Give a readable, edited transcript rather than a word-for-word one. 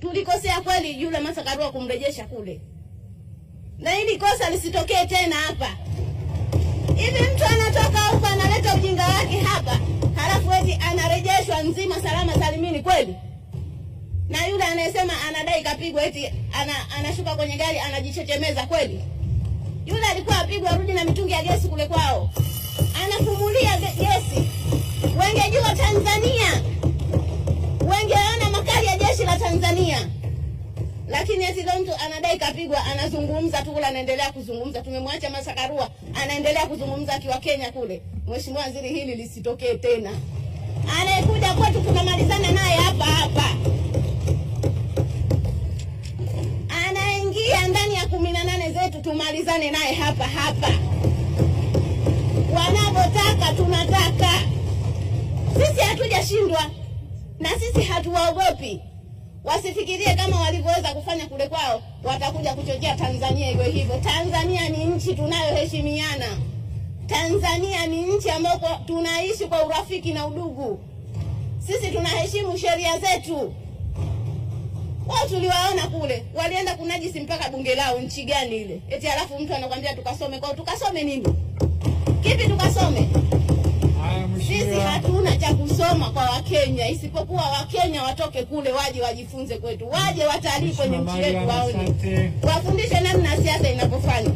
Tulikosea kweli yule Martha Karua kumrejesha kule. Na hili kosa lisitokee tena hapa. Hivi mtu anatoka huko analeta ujinga wake hapa, halafu eti anarejeshwa nzima salama salimini kweli? Na yule anayesema anadai kapigwa eti anashuka kwenye gari anajichechemeza kweli? Yule alikuwa apigwa rudi na mitungi ya gesi kule kwao. Anafumulia gesi. Wengejua Tanzania. Wengeona makali ya jeshi la Tanzania. Lakini eti leo mtu anadai kapigwa, anazungumza tu kule, anaendelea kuzungumza. Tumemwacha Martha Karua anaendelea kuzungumza akiwa Kenya kule. Mheshimiwa Waziri, hili lisitokee tena. Anayekuja kwetu tunamalizana naye hapa hapa. Anaingia ndani ya 18 zetu tumalizane naye hapa hapa. Wanapotaka tunataka. Sisi hatujashindwa na sisi hatuwaogopi. Wasifikirie kama walivyoweza kufanya kule kwao watakuja kuchochea Tanzania iwe hivyo. Tanzania ni nchi tunayoheshimiana. Tanzania ni nchi ambayo tunaishi kwa urafiki na udugu. Sisi tunaheshimu sheria zetu. Wao tuliwaona kule, walienda kunajisi mpaka bunge lao. Nchi gani ile? Eti alafu mtu anakuambia tukasome kwao. Tukasome nini? Kipi tukasome? Sisi hatuna cha kusoma kwa Wakenya, isipokuwa Wakenya watoke kule waje wajifunze kwetu. Waje watalii kwenye nchi yetu waone. Wafundishe namna siasa inavyofanywa.